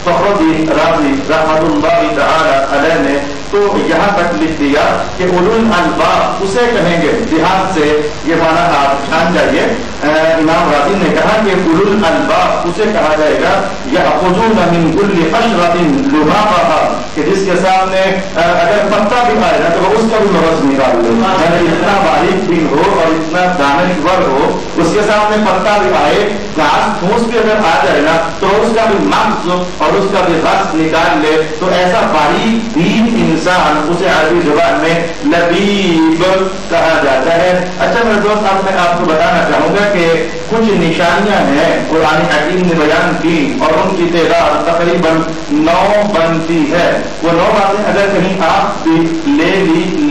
فخرالدین رازی رحمۃ اللہ تعالی علیہ نے تو یہاں تک لکھ دیا کہ اولو الالباب اسے کہیں گے، دیہات سے یہ معنی آپ جان جائیے۔ امام رازی نے کہا کہ اولو الالباب اسے کہا جائے گا یأخذون من کل قشرۃ لبابھا، کہ جس کے سامنے اگر پتا بھی آئے نا تو وہ اس کا بھی لفظ نکال لے، یعنی اتنا باریک بھی ہو اور اتنا دانشور ہو، اس کے سامنے پتا بھی آئے، گھاس پھوس بھی اگر آ جائے نا تو اس کا بھی مغز اور اس کا بھی رس نکال لے، تو ایسا باریک بین انسان اسے عربی زبان میں لبیب کہا جاتا ہے۔ اچھا میرے دوست، اب میں آپ کو بتانا چاہوں گا کہ کچھ نشانیاں ہیں قرآن حکیم نے بیان کی اور ان کی تعداد تقریباً 9 بنتی ہے۔ وہ 9 باتیں اگر کہیں آپ بھی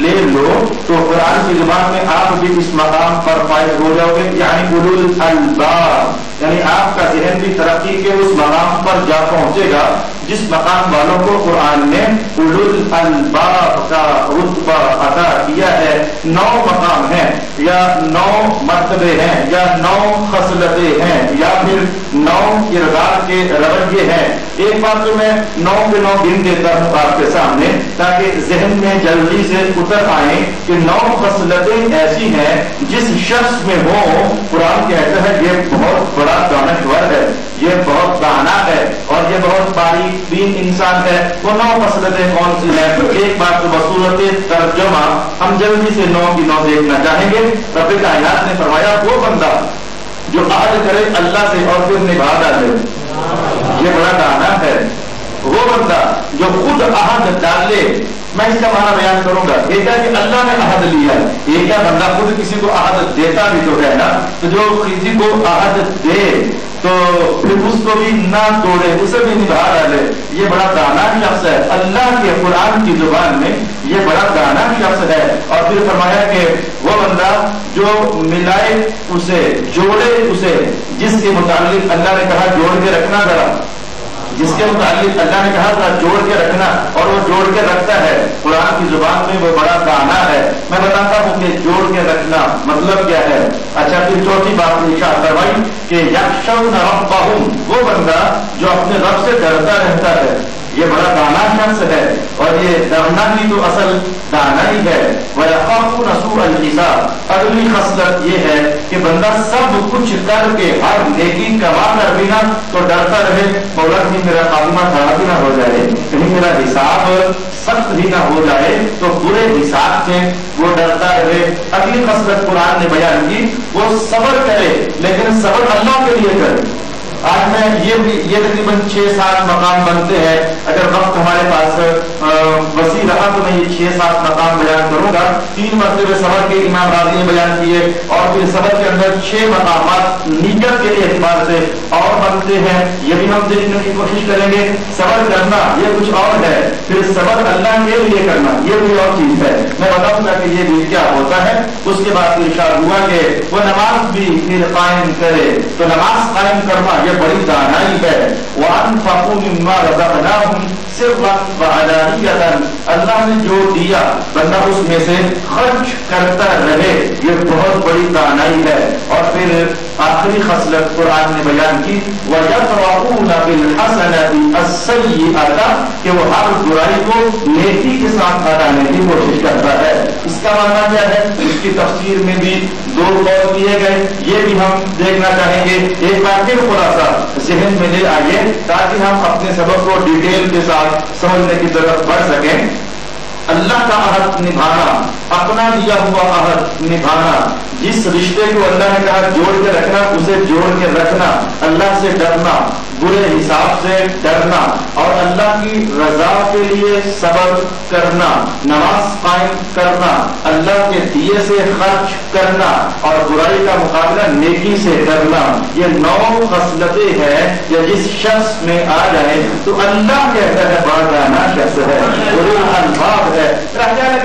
لے لو تو قرآن کی زبان میں آپ بھی اس مقام پر فائز ہو جاؤ گے، یعنی اولو الالباب، یعنی آپ کا ذہن بھی ترقی کے اس مقام پر جا پہنچے گا جس مقام والوں کو قرآن نے اولو الالباب کا رتبہ عطا کیا ہے۔ 9 مقام ہیں یا 9 مرتبے ہیں یا 9 خصلتیں ہیں یا پھر 9 کردار کے رویے ہیں۔ ایک بات تو میں 9 کے 9 گن دیتا ہوں آپ کے سامنے تاکہ ذہن میں جلدی سے اتر آئیں کہ 9 خصلتیں ایسی ہیں جس شخص میں ہو، قرآن کہتا ہے یہ بہت بڑا دانشور ہے، یہ بہت دانا ہے اور یہ بہت باریک بین انسان ہے۔ وہ 9 خصلتیں کون سی ہیں؟ ایک بات تو بصورت ترجمہ ہم جلدی سے 9 کی 9 دیکھنا چاہیں گے۔ رب کائنات نے فرمایا وہ بندہ جو عہد کرے اللہ سے اور پھر نبھا ڈالے یہ بڑا دانا ہے۔ وہ بندہ جو خود عہد ڈالے، میں اس کا معنی بیان کروں گا۔ ایک ہے کہ اللہ نے عہد لیا، ایک ہے بندہ خود کسی کو عہد دیتا بھی تو ہے نا، تو جو کسی کو عہد دے تو پھر اس کو بھی نہ توڑے، اسے بھی نبھا ڈالے، یہ بڑا دانا شخص ہے۔ اللہ کے قرآن کی زبان میں یہ بڑا دانا شخص ہے۔ اور پھر فرمایا کہ وہ بندہ جو ملائے اسے، جوڑے اسے، جس کے متعلق اللہ نے کہا جوڑ کے رکھنا ذرا، جس کے متعلق اللہ نے کہا تھا جوڑ کے رکھنا اور وہ جوڑ کے رکھتا ہے، قرآن کی زبان میں وہ بڑا دانا ہے۔ میں بتاتا ہوں کہ جوڑ کے رکھنا مطلب کیا ہے۔ اچھا پھر چوتھی بات ارشاد فرمائی کہ یخشون ربہم، وہ بندہ جو اپنے رب سے ڈرتا رہتا ہے، یہ بڑا دانا شخص ہے اور یہ ڈرنا بھی تو اصل دانا ہی ہے۔ وَيَخَافُونَ سُوءَ الْحِسَابِ، اگلی خصلت یہ ہے کہ بندہ سب کچھ کر کے ہر نیکی کما کر بھی نہ تو ڈرتا رہے مولا کہیں میرا خاتمہ خراب ہی نہ ہو جائے، کہیں میرا حساب سخت ہی نہ ہو جائے، تو برے حساب سے وہ ڈرتا رہے۔ اگلی خصلت قرآن نے بیان کی، وہ صبر کرے لیکن صبر اللہ کے لیے کرے۔ آج میں یہ تقریباً 6-7 مقام بنتے ہیں، اگر وقت ہمارے پاس وسیع رہا تو میں یہ 6-7 مقام بیان کروں گا۔ 3 مرتبے صبر کے امام راضی نے بیان کیے اور پھر صبر کے اندر 6 مقامات نیت کے اعتبار سے اور بنتے ہیں، یہ بھی ہم دیکھنے کی کوشش کریں گے۔ صبر کرنا یہ کچھ اور ہے، پھر صبر اللہ کے لیے کرنا یہ کوئی اور چیز ہے، میں بتاؤں گا کہ یہ بھی کیا ہوتا ہے۔ اس کے بعد ارشاد ہوا کہ وہ نماز بھی پھر قائم کرے، تو نماز قائم کرنا یہ بڑی دانائی ہے۔ وَأَنفَقُوا مِمَّا رَزَقْنَاهُمْ سِرًّا وَعَلَانِيَةً، اللہ نے جو دیا بندہ اس میں سے خرچ کرتا رہے، یہ بہت بڑی دانائی ہے۔ اور پھر آخری خصلت قرآن نے بیان کی وَيَقْرَؤُونَ بِالْحَسَنَةِ السَّيِّئَةَ، کہ وہ ہر برائی کو نیکی کے ساتھ ہٹانے کی کوشش کرتا ہے۔ اس کا معنی کیا ہے؟ اس کی تفسیر میں بھی 2 قول کیے گئے، یہ بھی ہم دیکھنا چاہیں گے۔ ایک بار پھر خلاصہ ذہن میں لے آئیے تاکہ ہم اپنے سبق کو ڈیٹیل کے ساتھ سمجھنے کی طرف بڑھ سکیں۔ اللہ کا عہد نبھانا، اپنا دیا ہوا عہد نبھانا، جس رشتے کو اللہ نے کہا جوڑ کے رکھنا اسے جوڑ کے رکھنا، اللہ سے ڈرنا، برے حساب سے ڈرنا اور اللہ کی رضا کے لیے صبر کرنا، نماز قائم کرنا، اللہ کے دیے سے خرچ کرنا اور برائی کا مقابلہ نیکی سے کرنا، یہ 9 خصلتیں ہیں یا جس شخص میں آ جائے تو اللہ کہتا ہے بڑا دانا شخص ہے، الباب ہے۔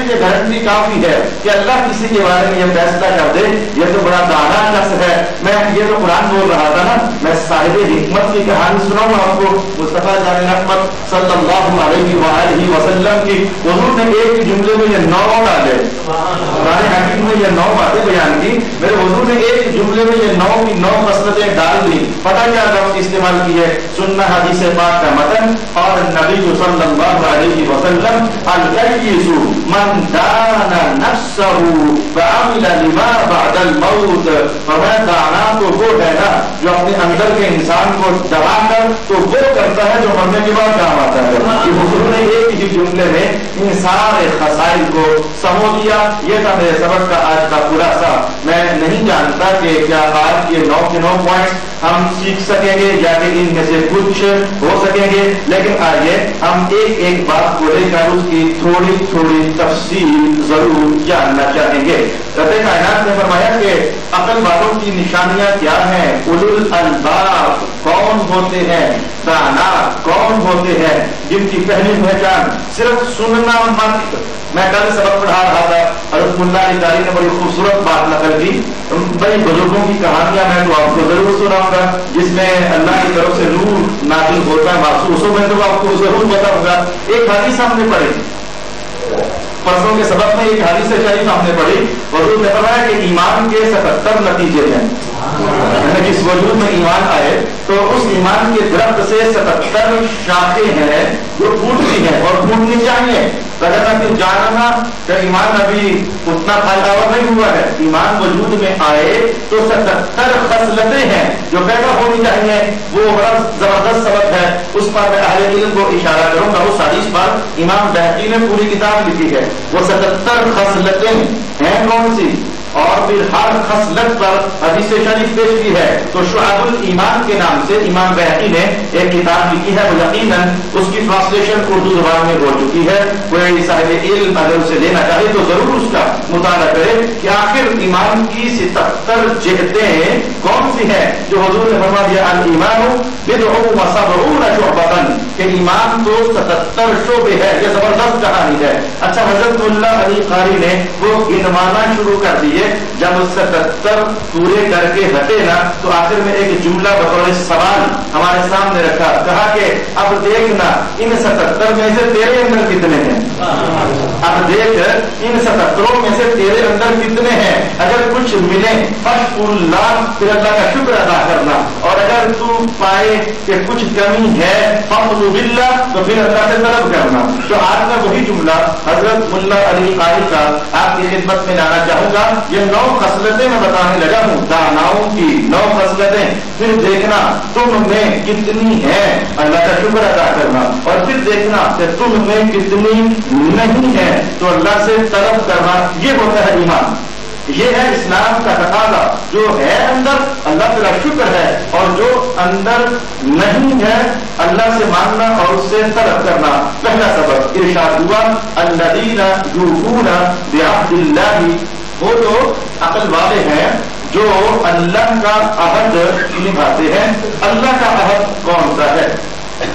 یہ گارنٹی کافی ہے کہ اللہ کسی کے بارے میں یہ فیصلہ کر دے یہ تو بڑا دانا شخص ہے۔ میں یہ تو قرآن بول رہا تھا نا، میں صاحب حکمت کی کہانی سناؤں گا آپ کو۔ مصطفیٰ جان رحمت صلی اللہ علیہ وآلہ وسلم کی حضور نے ایک جملے میں یہ 9 ڈالے، قرآن حکیم میں یہ 9 باتیں بیان کی، میرے حضور نے ایک جملے میں یہ 9 کی 9 خصلتیں ڈال دی. پتہ کیا لفظ استعمال کیے؟ سننا حدیث پاک کا متن اور نبی صلی اللہ علیہ وسلم الکیس من دان نفسہ وعمل لما بعد الموت. فرمایا دانا تو وہ ہے نا جو اپنے اندر کے انسان کو دبا کر تو وہ کرتا ہے جو مرنے کے بعد کام آتا ہے. یہ حضور نے ایک ہی جملے میں ان سارے خصائل کو سمو دیا. یہ تھا میرے سبق کا آج کا خلاصہ. میں نہیں جانتا کہ کیا آج کے 9 کے 9 پوائنٹس ہم سیکھ سکیں گے یا کہ ان میں سے کچھ ہو سکیں گے، لیکن آئیے ہم ایک ایک بات کو لے کر اس کی تھوڑی تھوڑی تفصیل ضرور جاننا چاہیں گے. رب کائنات نے فرمایا کہ عقل والوں کی نشانیاں کیا ہیں؟ اولو الالباب کون ہوتے ہیں؟ دانا کون ہوتے ہیں؟ جن کی پہلی پہچان صرف سننا مت. میں کل سبق پڑھا رہا تھا، حضرت ملا علی قاری نے بڑی خوبصورت بات نقل کی. بڑی بزرگوں کی کہانیاں میں تو آپ کو ضرور سناؤں گا جس میں اللہ کی طرف سے نور نازل ہوتا ہے محسوس ہو. میں تو آپ کو ضرور بتاؤں گا. ایک حدیث ہم نے پڑھی پرسوں کے سبق میں، ایک حدیث شریف ہم نے پڑھی. حضور نے فرمایا کہ ایمان کے 77 نتیجے ہیں. جس وجود میں ایمان آئے تو اس ایمان کے درخت سے 77 شاخیں ہیں جو پھوٹتی ہیں اور پھوٹنی چاہیے. پھر جاننا کہ ایمان ابھی اتنا فائدہ نہیں ہوا ہے. ایمان وجود میں آئے تو 77 خصلتیں ہیں جو پیدا ہونی چاہیے. وہ بڑا زبردست سبق ہے، اس پر میں اہل علم کو اشارہ کروں گا. اس حدیث پر امام بہقی نے پوری کتاب لکھی ہے. وہ 77 خصلتیں ہیں کون سی، اور پھر ہر خصلت پر حدیث شریف پیش کی ہے. تو شعب الایمان کے نام سے امام بہقی نے ایک کتاب لکھی ہے. وہ یقیناً اس کی ٹرانسلیشن اردو زبان میں ہو چکی ہے. کوئی صاحب علم اگر اسے لینا چاہے تو ضرور اس کا مطالعہ کرے کہ آخر ایمان کی 77 جہتیں کون سی ہیں جو حضور نے فرما دیا الایمان بضع و سبعون شعبۃ، کہ ایمان تو 77 شعبے ہے. یہ زبردست کہانی ہے. اچھا حضرت ملا علی قاری نے وہ گنوانا شروع کر دیے. جب 77 پورے کر کے ہٹے نا تو آخر میں ایک جملہ بطور سوال ہمارے سامنے رکھا. کہا کہ اب دیکھنا ان 77 میں سے تیرے اندر کتنے ہیں. اب دیکھ ان 77 میں سے تیرے اندر کتنے ہیں. اگر کچھ ملے فاشکر اللہ، پھر اللہ کا شکر ادا کرنا. اور اگر تو پائے کہ کچھ کمی ہے فضل باللہ، تو پھر اللہ سے طلب کرنا. تو آج کا وہی جملہ حضرت ملا علی قاری کا آپ کی خدمت میں لانا چاہوں گا. یہ 9 خصلتیں میں بتانے لگا ہوں، داناؤں کی 9 خصلتیں. پھر دیکھنا تم میں کتنی ہے، اللہ کا شکر ادا کرنا. اور پھر دیکھنا کہ تم میں کتنی نہیں ہے تو اللہ سے طلب کرنا. یہ ہوتا ہے ایمان. یہ ہے اسلام کا تقاضا. جو ہے اندر اللہ کا شکر ہے، اور جو اندر نہیں ہے اللہ سے مانگنا اور اس سے طلب کرنا. پہلا سبق ارشاد ہوا الذین یوفون بعہد اللہ، وہ تو عقل والے ہیں جو اللہ کا عہد نبھاتے ہیں. اللہ کا عہد کون سا ہے؟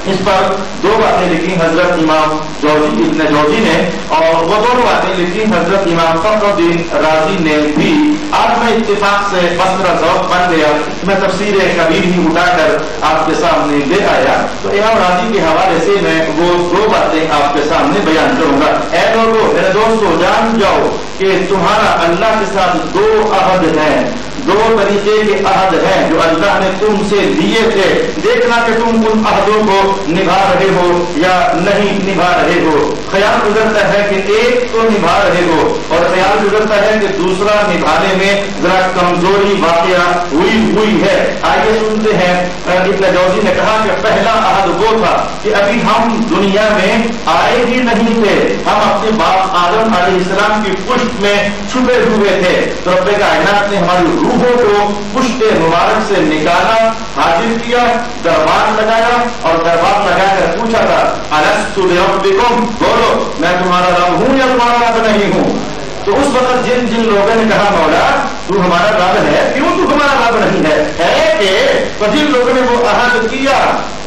اس پر 2 باتیں لکھی حضرت امام جوزی ابن جوزی نے، اور وہ 2 باتیں لکھی حضرت امام فخر الدین رازی نے بھی. آج میں اتفاق سے بسرا ذوق بن گیا، میں تفسیر کبیر ہی اٹھا کر آپ کے سامنے لے آیا. تو امام رازی کے حوالے سے میں وہ 2 باتیں آپ کے سامنے بیان کروں گا. اے لوگوں، میرے دوستو، جان جاؤ کہ تمہارا اللہ کے ساتھ 2 عہد ہیں، 2 طریقے کے عہد ہیں جو اللہ نے تم سے لیے تھے. دیکھنا کہ تم ان عہدوں کو نبھا رہے ہو یا نہیں نبھا رہے ہو. خیال گزرتا ہے کہ ایک تو نبھا رہے ہو، اور خیال گزرتا ہے کہ دوسرا نبھانے میں ذرا کمزوری واقعہ ہوئی ہے. آئیے سنتے ہیں. ابن جوزی نے کہا کہ پہلا عہد وہ تھا کہ ابھی ہم دنیا میں آئے ہی نہیں تھے، ہم اپنے باپ آدم علیہ السلام کی پشت میں چھپے ہوئے تھے. تو رب کائنات نے ہماری روحوں کو پشت مبارک سے نکالا، حاضر کیا، دربار لگایا، اور دربار لگا کر پوچھا تھا الست بربکم، بولو میں تمہارا رب ہوں یا تمہارا رب نہیں ہوں. تو اس وقت جن لوگوں نے کہا مولا تو ہمارا رب ہے، کیوں تو ہمارا رب نہیں ہے کہ تو جن لوگوں نے وہ عہد کیا،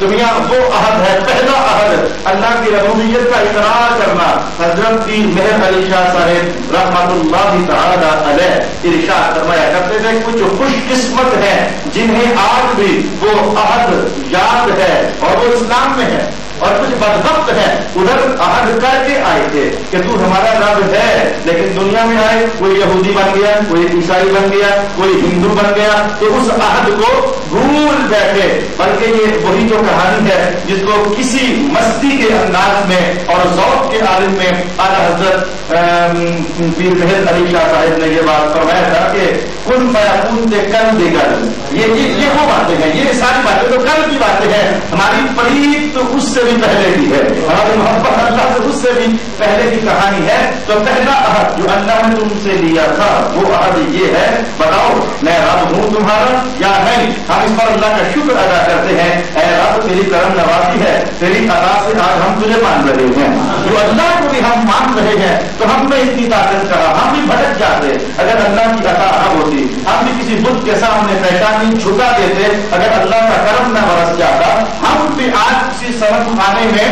دنیا وہ عہد ہے. پہلا عہد اللہ کی ربوبیت کا اقرار کرنا. حضرت پیر مہر علی شاہ صاحب رحمۃ اللہ تعالی علیہ ارشاد فرمایا کرتے تھے کچھ خوش قسمت ہیں جنہیں آج بھی وہ عہد یاد ہے اور وہ اسلام میں ہے. اور کچھ بدبخت ہیں ادھر عہد کر کے آئے تھے کہ تو ہمارا رب ہے، لیکن دنیا میں آئے کوئی یہودی بن گیا، کوئی عیسائی بن گیا، کوئی ہندو بن گیا، تو اس عہد کو بھول بیٹھے۔ بلکہ یہ وہی جو کہانی ہے جس کو کسی مستی کے انداز میں اور ذوق کے عالم میں اعلیٰ حضرت پیر مہر علی شاہ صاحب نے یہ بات فرمایا تھا کہ کن فیکون سے کل دیگر، یہ وہ باتیں ہیں، یہ ساری باتیں تو کل کی باتیں ہیں، ہماری پریت تو اس سے بھی پہلے کی ہے، ہماری محبت اللہ سے اس سے بھی پہلے کی کہانی ہے۔ تو پہلا عہد جو اللہ نے تم سے لیا تھا وہ عہد یہ ہے، بتاؤ میں رب ہوں تمہارا یا نہیں؟ ہم اس پر اللہ کا شکر ادا کرتے ہیں، اے رب تیری کرم نوازی ہے، تیری عطا سے آج ہم تجھے مان رہے ہیں۔ جو اللہ کو بھی ہم مان رہے ہیں تو ہم میں اتنی طاقت کا ہم بھی بھٹک جاتے، اگر اللہ کی عطا نہ ہوتی ہم بھی کسی بت کے سامنے پیشانی جھکا دیتے، اگر اللہ کا کرم نہ برس جاتا ہم بھی آج کسی صنم خانے میں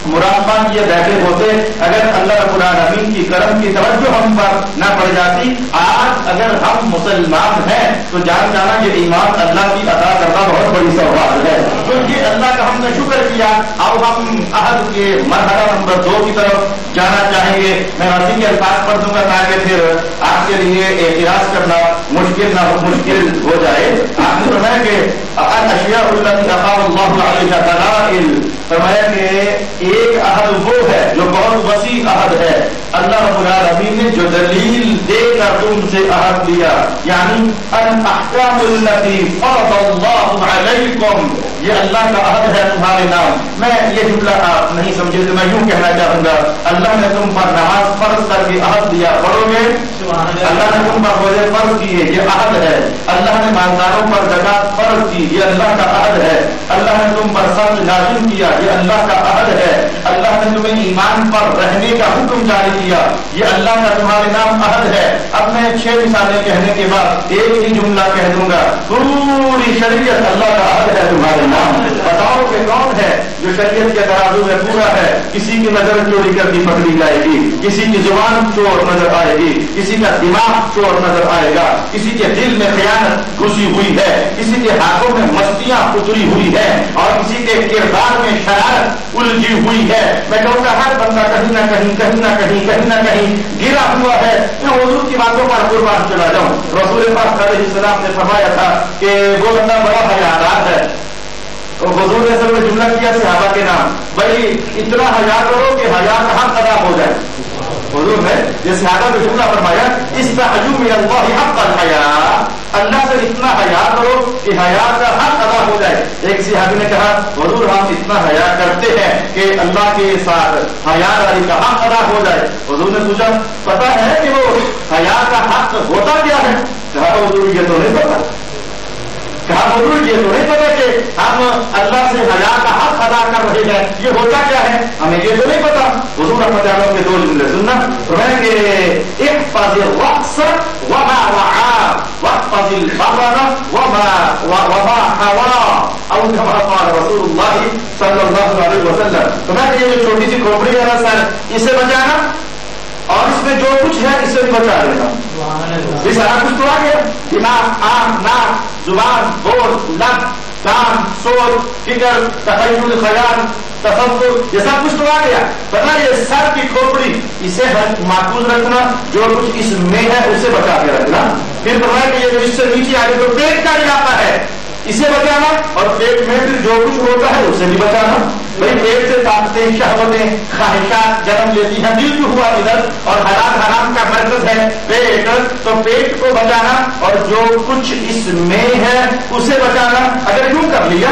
مراقبہ کیے بیٹھے ہوتے، اگر اللہ رب العالمین کی کرم کی توجہ ہم پر نہ پڑ جاتی۔ آج اگر ہم مسلمان ہیں تو جان جانا کہ ایمان اللہ کی عطا کرنا بہت بڑی سوغات ہے، کیونکہ اللہ کا ہم نے شکر کیا۔ اب ہم عہد کے مرحلہ نمبر 2 کی طرف جانا چاہیں گے۔ میں اسی کے الفاظ پڑھ دوں گا تاکہ پھر آپ کے لیے اعتراض کرنا مشکل ہو جائے۔ آپ نے فرمایا کہ الاشیاء التي اقام اللہ علیہا دلائل، فرمایا کہ ایک عہد وہ ہے جو بہت وسیع عہد ہے، اللہ رب العالمین نے جو دلیل دے کر تم سے عہد لیا، یعنی الاحکام التي فرض اللہ علیکم، یہ اللہ کا عہد ہے تمہارے نام۔ میں یہ جملہ آپ نہیں سمجھے تو میں یوں کہنا چاہوں گا، اللہ نے تم پر نماز فرض کر کے عہد دیا، پڑھو گے؟ اللہ نے تم پر روزے فرض کیے، یہ عہد ہے۔ اللہ نے مالداروں پر زکات فرض کی، یہ اللہ کا عہد ہے۔ اللہ نے تم پر سبز لازم کیا، یہ اللہ کا عہد ہے۔ اللہ نے تمہیں ایمان پر رہنے کا حکم جاری کیا، یہ اللہ کا تمہارے نام عہد ہے۔ اب میں 6 مثالیں کہنے کے بعد ایک ہی جملہ کہہ دوں گا، پوری شریعت اللہ کا عہد ہے تمہارے نام۔ بتاؤ کہ کون ہے جو شریعت کے ترازو میں پورا ہے؟ کسی کی نظر چوری کرتی پکڑی جائے گی، کسی کی زبان چور نظر آئے گی، کسی کا دماغ چور نظر آئے گا، کسی کے دل میں خیانت گھسی ہوئی ہے، کسی کے ہاتھوں میں مستیاں اتری ہوئی ہے، اور کسی کے کردار میں شرارت الجھی ہوئی ہے۔ میں کہوں گا ہر بندہ کہیں نہ کہیں گرا ہوا ہے۔ میں حضور کی باتوں پر قربان چلا جاؤں۔ رسول پاک علیہ السلام نے فرمایا تھا کہ وہ بندہ بڑا حیادار ہے۔ حضور نے سب نے جملہ کیا صحابہ کے نام، بھائی اتنا حیا کرو کہ حیا کا حق ادا ہو جائے۔ حضور نے یہ صحابہ کو جملہ فرمایا، استحیوا من اللہ حق الحیا، اللہ سے اتنا حیا کرو کہ حیا کا حق ادا ہو جائے۔ ایک صحابی نے کہا حضور ہم اتنا حیا کرتے ہیں کہ اللہ کے ساتھ حیا داری کا حق ادا ہو جائے۔ حضور نے پوچھا پتا ہے کہ وہ حیا کا حق ہوتا کیا ہے؟ کہا حضور یہ تو نہیں پتا۔ کہا حضور یہ تو نہیں پتا کہ ہم اللہ سے حیا کا حق ادا کر رہے ہیں، یہ ہوتا کیا ہے؟ ہمیں یہ تو نہیں پتا۔ حضور احمد عالم کے 2 جملے سننا، فرمایا کہ احفظ الرأس وما وعى واحفظ البطن وما حوى، او كما قال رسول اللہ صلی اللہ علیہ وسلم۔ فرمایا کہ یہ جو چھوٹی سی کھوپڑی ہے نا سر، اسے بچانا اور اس میں جو کچھ ہے اسے بھی بچا لینا۔ یہ سارا کچھ تو آ گیا، دماغ، آنکھ، ناک، زبان، بول، لب، کان، سوچ، فکر، تخیل، خیال، تصور، یہ سب کچھ تو آ گیا۔ پتا یہ سر کی کھوپڑی اسے محفوظ رکھنا، جو کچھ اس میں ہے اسے بچا کے رکھنا۔ پھر فرمایا کہ یہ جو اس سے نیچے آگے جو پیٹ کا علاقہ ہے اسے بچانا، اور پیٹ میں پھر جو کچھ ہوتا ہے اسے بھی بچانا۔ بھائی پیٹ سے طاقتیں، شہوتیں، خواہشات جنم لیتی ہیں، دل جو ہوا ادھر، اور حلال حرام کا مرکز ہے پیٹ، تو پیٹ کو بچانا اور جو کچھ اس میں ہے اسے بچانا۔ اگر یوں کر لیا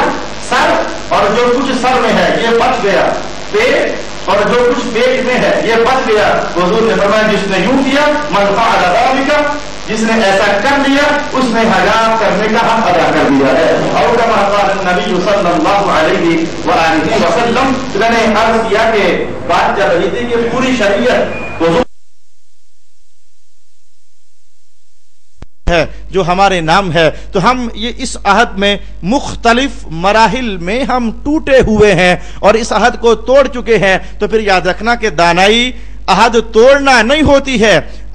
سر اور جو کچھ سر میں ہے یہ بچ گیا، پیٹ اور جو کچھ پیٹ میں ہے یہ بچ گیا۔ حضور نے فرمایا جس نے یوں کیا من فعل ذلك، جس نے ایسا کر لیا اس نے حیا کرنے کا حق ادا کر دیا ہے۔ اور کما قال النبی صلی اللہ علیہ وآلہ وسلم، میں نے عرض کیا کہ بات چل رہی تھی کہ پوری شریعت حضور ہے جو ہمارے نام ہے، تو ہم یہ اس عہد میں مختلف مراحل میں ہم ٹوٹے ہوئے ہیں اور اس عہد کو توڑ چکے ہیں۔ تو پھر یاد رکھنا کہ دانائی عہد توڑنا نہیں ہوتی ہے،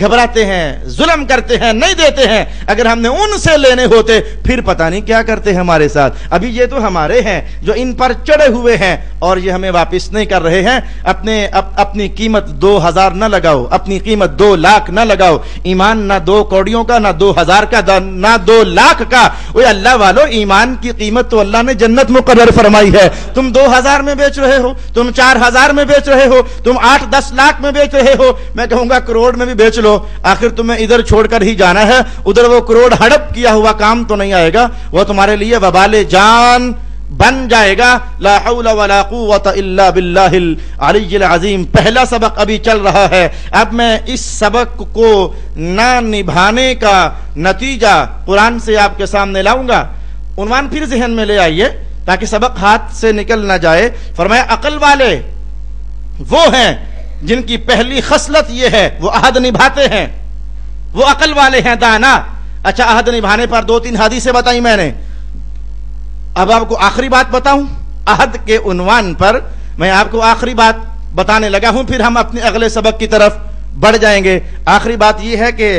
گھبراتے ہیں، ظلم کرتے ہیں، نہیں دیتے ہیں. اگر ہم نے ان سے لینے ہوتے پھر پتہ نہیں کیا کرتے ہمارے ساتھ. ابھی یہ تو ہمارے ہیں جو ان پر چڑھے ہوئے ہیں اور یہ ہمیں واپس نہیں کر رہے ہیں. اپنی قیمت 2000 نہ لگاؤ، اپنی قیمت 2 لاکھ نہ لگاؤ. ایمان نہ 2 کوڑیوں کا، نہ 2000 کا، نہ 2 لاکھ کا. وہ اللہ والو، ایمان کی قیمت تو اللہ نے جنت مقرر فرمائی ہے. تم 2000 میں بیچ رہے ہو، تم 4000 میں بیچ رہے ہو، تم 8-10 لاکھ میں بیچ رہے ہو. میں کہوں گا کروڑ میں بھی بیچ لو، آخر تمہیں ادھر چھوڑ کر ہی جانا ہے. ادھر وہ کروڑ ہڑپ کیا ہوا کام تو نہیں آئے گا، وہ تمہارے لیے وبال جان بن جائے گا. لا حول ولا قوت الا باللہ العلی العظیم. پہلا سبق ابھی چل رہا ہے. اب میں اس سبق کو نہ نبھانے کا نتیجہ قرآن سے آپ کے سامنے لاؤں گا. عنوان پھر ذہن میں لے آئیے تاکہ سبق ہاتھ سے نکل نہ جائے. فرمایا عقل والے وہ ہیں جن کی پہلی خصلت یہ ہے وہ عہد نبھاتے ہیں. وہ عقل والے ہیں، دانا. اچھا، عہد نبھانے پر 2-3 حدیثیں بتائی میں نے. اب آپ کو آخری بات بتاؤں. عہد کے عنوان پر میں آپ کو آخری بات بتانے لگا ہوں، پھر ہم اپنے اگلے سبق کی طرف بڑھ جائیں گے. آخری بات یہ ہے کہ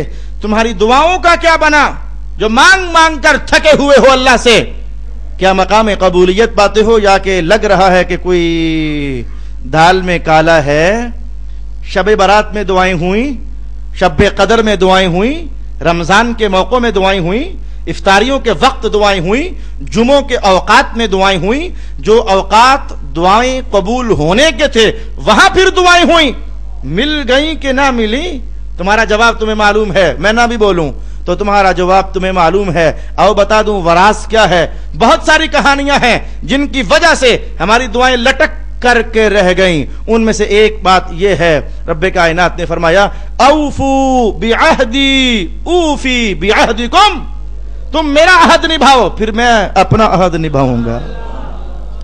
تمہاری دعاؤں کا کیا بنا جو مانگ مانگ کر تھکے ہوئے ہو اللہ سے؟ کیا مقام قبولیت پاتے ہو یا کہ لگ رہا ہے کہ کوئی دال میں کالا ہے؟ شب برات میں دعائیں ہوئیں، شب قدر میں دعائیں ہوئیں، رمضان کے موقعوں میں دعائیں ہوئیں، افطاریوں کے وقت دعائیں ہوئیں، جمعوں کے اوقات میں دعائیں ہوئیں. جو اوقات دعائیں قبول ہونے کے تھے وہاں پھر دعائیں ہوئیں. مل گئیں کہ نہ ملی؟ تمہارا جواب تمہیں معلوم ہے. میں نہ بھی بولوں تو تمہارا جواب تمہیں معلوم ہے. آؤ بتا دوں وراث کیا ہے. بہت ساری کہانیاں ہیں جن کی وجہ سے ہماری دعائیں لٹک کر کے رہ گئیں. ان میں سے ایک بات یہ ہے، رب کائنات نے فرمایا اوفو بعہدی اوفی بعہدکم. تم میرا عہد نبھاؤ پھر میں اپنا عہد نبھاؤں گا.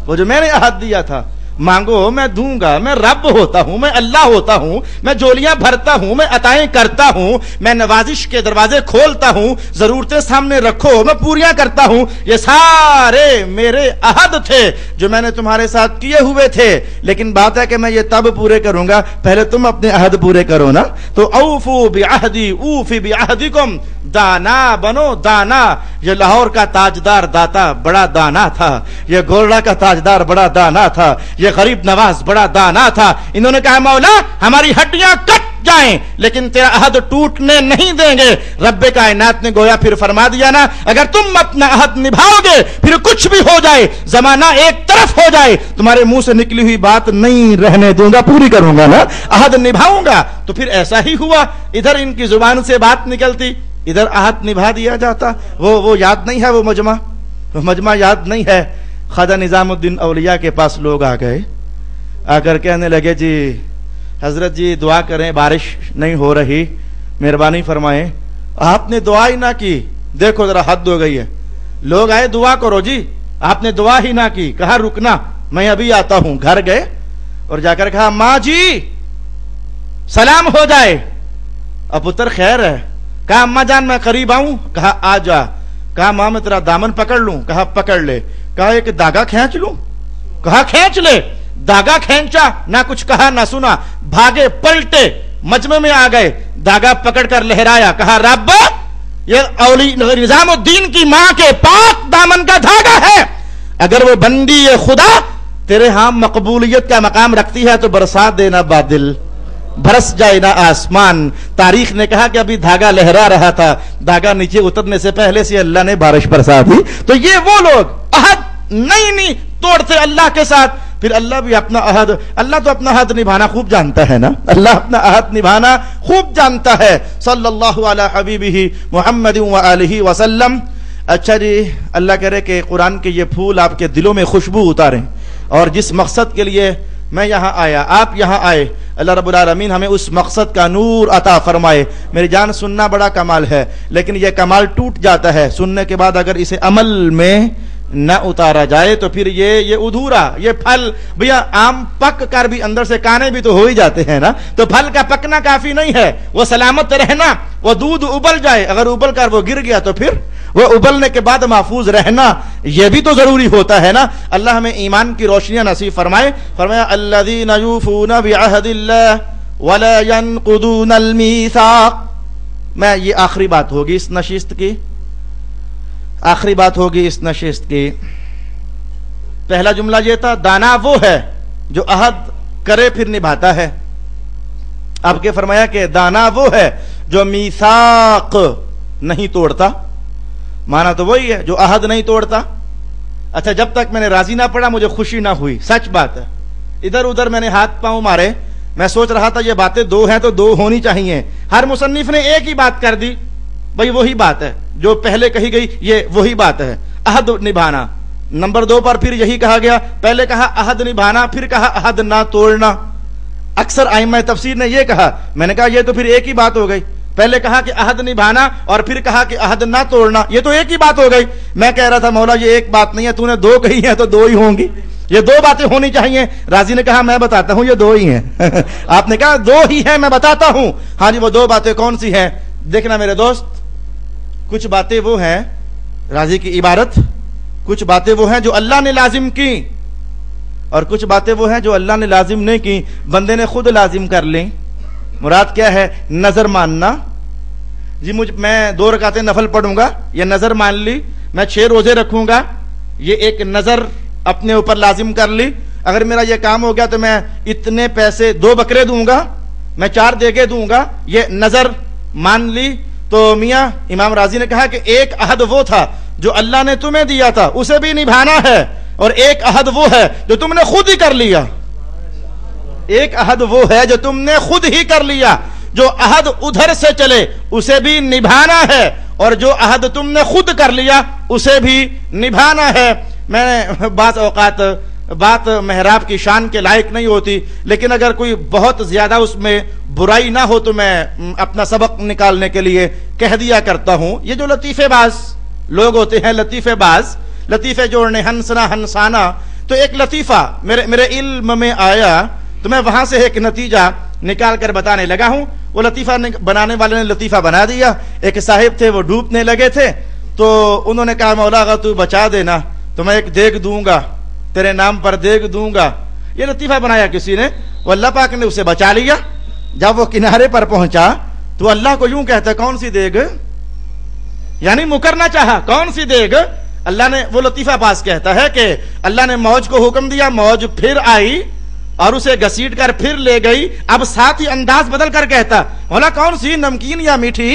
وہ جو میں نے عہد دیا تھا، مانگو میں دوں گا. میں رب ہوتا ہوں، میں اللہ ہوتا ہوں، میں جولیاں بھرتا ہوں، میں عطائیں کرتا ہوں، میں نوازش کے دروازے کھولتا ہوں، ضرورتیں سامنے رکھو میں پوریاں کرتا ہوں. یہ سارے میرے عہد تھے جو میں نے تمہارے ساتھ کیے ہوئے تھے. لیکن بات ہے کہ میں یہ تب پورے کروں گا، پہلے تم اپنے عہد پورے کرو نا. تو اوفو بعہدی اوفی بعہدکم. دانا بنو، دانا. یہ لاہور کا تاجدار داتا بڑا دانا تھا، یہ گولڑا کا تاجدار بڑا دانا تھا، یہ غریب نواز بڑا دانا تھا. انہوں نے کہا مولا ہماری ہڈیاں کٹ جائیں لیکن تیرا عہد ٹوٹنے نہیں دیں گے. رب کائنات نے گویا پھر فرما دیا نا، اگر تم اپنا عہد نبھاؤ گے پھر کچھ بھی ہو جائے، زمانہ ایک طرف ہو جائے، تمہارے منہ سے نکلی ہوئی بات نہیں رہنے دوں گا، پوری کروں گا نا، عہد نبھاؤں گا. تو پھر ایسا ہی ہوا. ادھر ان کی زبان سے بات نکلتی، ادھر عہد نبھا دیا جاتا. وہ یاد نہیں ہے، وہ مجمع یاد نہیں ہے. خواجہ نظام الدین اولیاء کے پاس لوگ آ گئے، آ کر کہنے لگے جی حضرت جی دعا کریں، بارش نہیں ہو رہی، مہربانی فرمائیں. آپ نے دعا ہی نہ کی، دیکھو ذرا حد ہو گئی ہے. لوگ آئے دعا کرو جی، آپ نے دعا ہی نہ کی، کہا رکنا میں ابھی آتا ہوں. گھر گئے اور جا کر کہا ماں جی سلام ہو جائے. اب پتر خیر ہے؟ کہا اماں جان میں قریب آؤں. کہا آ جا. کہا ماں میں تیرا دامن پکڑ لوں. کہا پکڑ لے. کہا ایک داغا کھینچ لوں. کہا کھینچ لے. داغا کھینچا، نہ کچھ کہا نہ سنا، بھاگے پلٹے مجمع میں آ گئے، داغا پکڑ کر لہرایا، کہا رب یہ نظام الدین کی ماں کے پاک دامن کا دھاگا ہے، اگر وہ بندی خدا تیرے ہاں مقبولیت کا مقام رکھتی ہے تو برسات دینا بادل، برس جائے نا آسمان. تاریخ نے کہا کہ ابھی دھاگا لہرا رہا تھا، دھاگا نیچے اترنے سے پہلے سے اللہ نے بارش برسا دی. تو یہ وہ لوگ عہد نہیں توڑتے اللہ کے ساتھ. پھر اللہ بھی اپنا عہد، اللہ تو اپنا عہد نبھانا خوب جانتا ہے نا، اللہ اپنا عہد نبھانا خوب جانتا ہے. صلی اللہ علی حبیبہ محمد وآلہ وسلم. اچھا جی، اللہ کرے کہ قرآن کے یہ پھول آپ کے دلوں میں خوشبو اتاریں، اور جس مقصد کے لیے میں یہاں آیا، آپ یہاں آئے، اللہ رب العالمین ہمیں اس مقصد کا نور عطا فرمائے. میری جان سننا بڑا کمال ہے، لیکن یہ کمال ٹوٹ جاتا ہے سننے کے بعد اگر اسے عمل میں نہ اتارا جائے تو پھر یہ ادھورا. یہ پھل بھیا آم پک کر بھی اندر سے کانے بھی تو ہو ہی جاتے ہیں نا، تو پھل کا پکنا کافی نہیں ہے، وہ سلامت رہنا، وہ دودھ ابل جائے، اگر ابل کر وہ گر گیا تو پھر وہ ابلنے کے بعد محفوظ رہنا یہ بھی تو ضروری ہوتا ہے نا. اللہ ہمیں ایمان کی روشنیاں نصیب فرمائے. فرمایا الذین یوفون بعہد اللہ وَلَا يَنْقُضُونَ الْمِيثَاقَ. میں یہ آخری بات ہوگی اس نشست کی، آخری بات ہوگی اس نشست کی. پہلا جملہ یہ تھا دانا وہ ہے جو عہد کرے پھر نبھاتا ہے. آپ کے فرمایا کہ دانا وہ ہے جو میثاق نہیں توڑتا. مانا تو وہی ہے جو عہد نہیں توڑتا. اچھا جب تک میں نے راضی نہ پڑھا مجھے خوشی نہ ہوئی. سچ بات ہے. ادھر ادھر میں نے ہاتھ پاؤں مارے. میں سوچ رہا تھا یہ باتیں دو ہیں تو دو ہونی چاہیے. ہر مصنف نے ایک ہی بات کر دی. بھئی وہی بات ہے جو پہلے کہی گئی، یہ وہی بات ہے، عہد نبھانا. نمبر 2 پر پھر یہی کہا گیا. پہلے کہا عہد نبھانا، پھر کہا عہد نہ توڑنا. اکثر ائمہ تفسیر نے یہ کہا. میں نے کہا یہ تو پھر ایک ہی بات ہو گئی. پہلے کہا کہ عہد نبھانا اور پھر کہا کہ عہد نہ توڑنا. یہ تو ایک ہی بات ہو گئی. میں کہہ رہا تھا مولا یہ ایک بات نہیں ہے، تو نے 2 کہی ہیں تو 2 ہی ہوں گی. یہ 2 باتیں ہونی چاہیے. راضی نے کہا میں بتاتا ہوں یہ 2 ہی ہیں. آپ نے کہا 2 ہی ہیں، میں بتاتا ہوں. ہاں جی وہ 2 باتیں کون سی ہیں؟ دیکھنا میرے دوست، کچھ باتیں وہ ہیں، راضی کی عبارت، کچھ باتیں وہ ہیں جو اللہ نے لازم کی اور کچھ باتیں وہ ہیں جو اللہ نے لازم نہیں کی، بندے نے خود لازم کر لیں. مراد کیا ہے؟ نظر ماننا. جی میں 2 رکعتیں نفل پڑھوں گا، یہ نظر مان لی. میں 6 روزے رکھوں گا، یہ ایک نظر اپنے اوپر لازم کر لی. اگر میرا یہ کام ہو گیا تو میں اتنے پیسے 2 بکرے دوں گا، میں 4 دیگے دوں گا، یہ نظر مان لی. تو میاں امام راضی نے کہا کہ ایک عہد وہ تھا جو اللہ نے تمہیں دیا تھا، اسے بھی نبھانا ہے، اور ایک عہد وہ ہے جو تم نے خود ہی کر لیا. ایک عہد وہ ہے جو تم نے خود ہی کر لیا. جو عہد ادھر سے چلے اسے بھی نبھانا ہے، اور جو عہد تم نے خود کر لیا اسے بھی نبھانا ہے. میں نے بعض اوقات بات محراب کی شان کے لائق نہیں ہوتی، لیکن اگر کوئی بہت زیادہ اس میں برائی نہ ہو تو میں اپنا سبق نکالنے کے لیے کہہ دیا کرتا ہوں. یہ جو لطیفے باز لوگ ہوتے ہیں، لطیفے باز، لطیفے جوڑنے، ہنسنا ہنسانا، تو ایک لطیفہ میرے علم میں آیا تو میں وہاں سے ایک نتیجہ نکال کر بتانے لگا ہوں. وہ لطیفہ بنانے والے نے لطیفہ بنا دیا. ایک صاحب تھے وہ ڈوبنے لگے تھے، تو انہوں نے کہا مولا اگر تو بچا دینا تو میں ایک دیگ دوں گا، تیرے نام پر دیگ دوں گا. یہ لطیفہ بنایا کسی نے، وہ اللہ پاک نے اسے بچا لیا. جب وہ کنارے پر پہنچا تو اللہ کو یوں کہتا کون سی دیگ، یعنی مکرنا چاہا کون سی دیگ. اللہ نے، وہ لطیفہ پاس کہتا ہے کہ اللہ نے موج کو حکم دیا، موج پھر آئی اور اسے گھسیٹ کر پھر لے گئی. اب ساتھ ہی انداز بدل کر کہتا مولا کون سی، نمکین یا میٹھی؟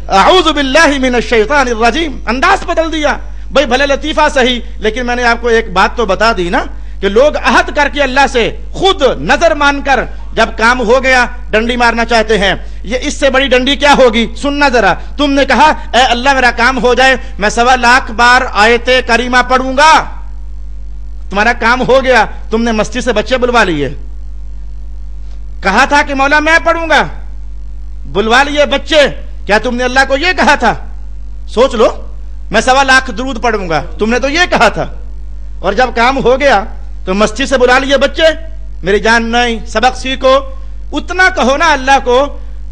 اعوذ باللہ من الشیطان الرجیم. انداز بدل دیا. بھئی بھلے لطیفہ صحیح، لیکن میں نے آپ کو ایک بات تو بتا دی نا کہ لوگ عہد کر کے اللہ سے خود نظر مان کر جب کام ہو گیا ڈنڈی مارنا چاہتے ہیں. یہ اس سے بڑی ڈنڈی کیا ہوگی؟ سننا ذرا. تم نے کہا اے اللہ میرا کام ہو جائے میں 1.25 لاکھ بار آیت کریمہ پڑھوں گا. تمہارا کام ہو گیا، تم نے مسجد سے بچے بلوا لیے. کہا تھا کہ مولا میں پڑھوں گا، بلوا لیے بچے. کیا تم نے اللہ کو یہ کہا تھا؟ سوچ لو، میں 1.25 لاکھ درود پڑھوں گا، تم نے تو یہ کہا تھا. اور جب کام ہو گیا تو مسجد سے بلا لیے بچے. میری جان نہیں، سبق سیکھو. اتنا کہو نا اللہ کو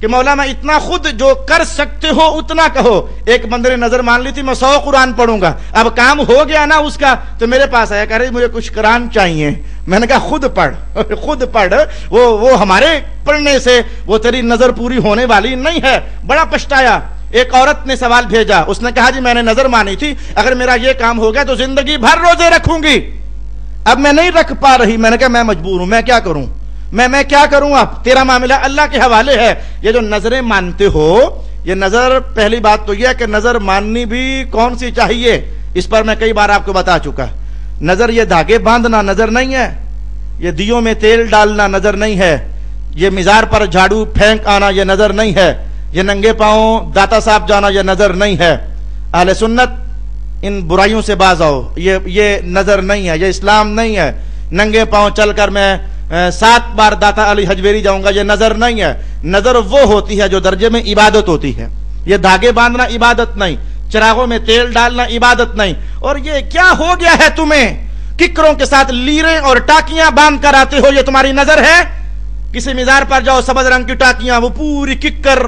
کہ مولا میں اتنا خود جو کر سکتے ہو اتنا کہو. ایک بندے نے نظر مان لی تھی میں 100 قرآن پڑھوں گا. اب کام ہو گیا نا اس کا، تو میرے پاس آیا کہہ رہے مجھے کچھ قرآن چاہیے. میں نے کہا خود پڑھ، خود پڑھ. وہ ہمارے پڑھنے سے وہ تیری نظر پوری ہونے والی نہیں ہے. بڑا پچھتایا. ایک عورت نے سوال بھیجا، اس نے کہا جی میں نے نظر مانی تھی اگر میرا یہ کام ہو گیا تو زندگی بھر روزے رکھوں گی، اب میں نہیں رکھ پا رہی. میں نے کہا میں مجبور ہوں، میں کیا کروں، میں کیا کروں. اب تیرا معاملہ اللہ کے حوالے ہے. یہ جو نظریں مانتے ہو، یہ نظر، پہلی بات تو یہ ہے کہ نظر ماننی بھی کون سی چاہیے، اس پر میں کئی بار آپ کو بتا چکا. نظر یہ دھاگے باندھنا نظر نہیں ہے، یہ دیوں میں تیل ڈالنا نظر نہیں ہے، یہ مزار پر جھاڑو پھینک آنا یہ نظر نہیں ہے، یہ ننگے پاؤں داتا صاحب جانا یہ نظر نہیں ہے. اہل سنت ان برائیوں سے باز آؤ، یہ نظر نہیں ہے، یہ اسلام نہیں ہے. ننگے پاؤں چل کر میں 7 بار داتا علی حجویری جاؤں گا، یہ نظر نہیں ہے. نظر وہ ہوتی ہے جو درجے میں عبادت ہوتی ہے. یہ دھاگے باندھنا عبادت نہیں، چراغوں میں تیل ڈالنا عبادت نہیں. اور یہ کیا ہو گیا ہے تمہیں، ککروں کے ساتھ لیریں اور ٹاکیاں باندھ کر آتے ہو، یہ تمہاری نظر ہے؟ کسی مزار پر جاؤ، سبز رنگ کی ٹاکیاں، وہ پوری ککر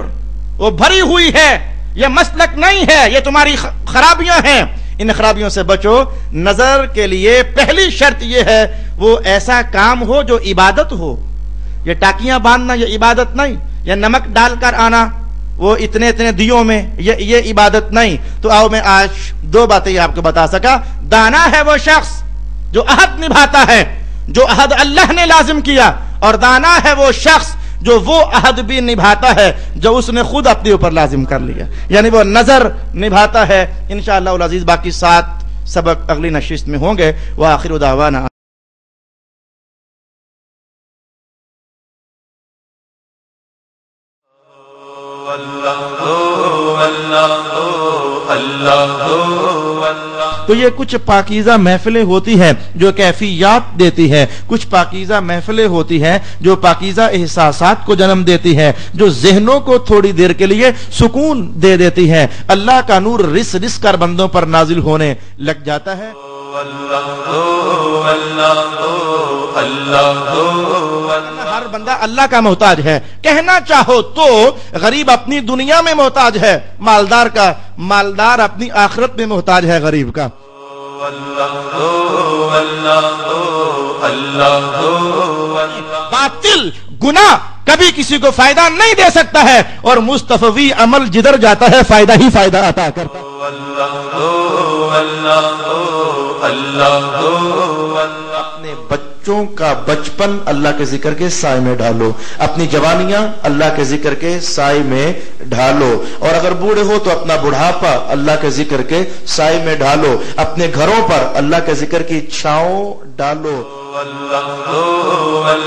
وہ بھری ہوئی ہے. یہ مسلک نہیں ہے، یہ تمہاری خرابیاں ہیں. ان خرابیوں سے بچو. نظر کے لیے پہلی شرط یہ ہے وہ ایسا کام ہو جو عبادت ہو. یہ ٹاکیاں باندھنا یہ عبادت نہیں، یہ نمک ڈال کر آنا وہ اتنے اتنے دیوں میں یہ عبادت نہیں۔ تو آؤ میں آج دو باتیں آپ کو بتا سکا۔ دانا ہے وہ شخص جو عہد نبھاتا ہے، جو عہد اللہ نے لازم کیا، اور دانا ہے وہ شخص جو وہ عہد بھی نبھاتا ہے جو اس نے خود اپنے اوپر لازم کر لیا، یعنی وہ نظر نبھاتا ہے۔ انشاءاللہ العزیز باقی 7 سبق اگلی نشست میں ہوں گے۔ وآخر دعوانا تو یہ کچھ پاکیزہ محفلیں ہوتی ہیں جو کیفیات دیتی ہے، کچھ پاکیزہ محفلیں ہوتی ہیں جو پاکیزہ احساسات کو جنم دیتی ہے، جو ذہنوں کو تھوڑی دیر کے لیے سکون دے دیتی ہے۔ اللہ کا نور رس رس کر بندوں پر نازل ہونے لگ جاتا ہے۔ ہر بندہ اللہ کا محتاج ہے، کہنا چاہو تو غریب اپنی دنیا میں محتاج ہے مالدار کا، مالدار اپنی آخرت میں محتاج ہے غریب کا۔ باطل گناہ کبھی کسی کو فائدہ نہیں دے سکتا ہے، اور مستفوی عمل جدھر جاتا ہے فائدہ ہی فائدہ عطا کرتا ہے۔ اپنے بچوں کا بچپن اللہ کے ذکر کے سائے میں ڈھالو، اپنی جوانیاں اللہ کے ذکر کے سائے میں ڈھالو، اور اگر بوڑھے ہو تو اپنا بڑھاپا اللہ کے ذکر کے سائے میں ڈھالو، اپنے گھروں پر اللہ کے ذکر کی چھاؤں ڈالو۔ اللہ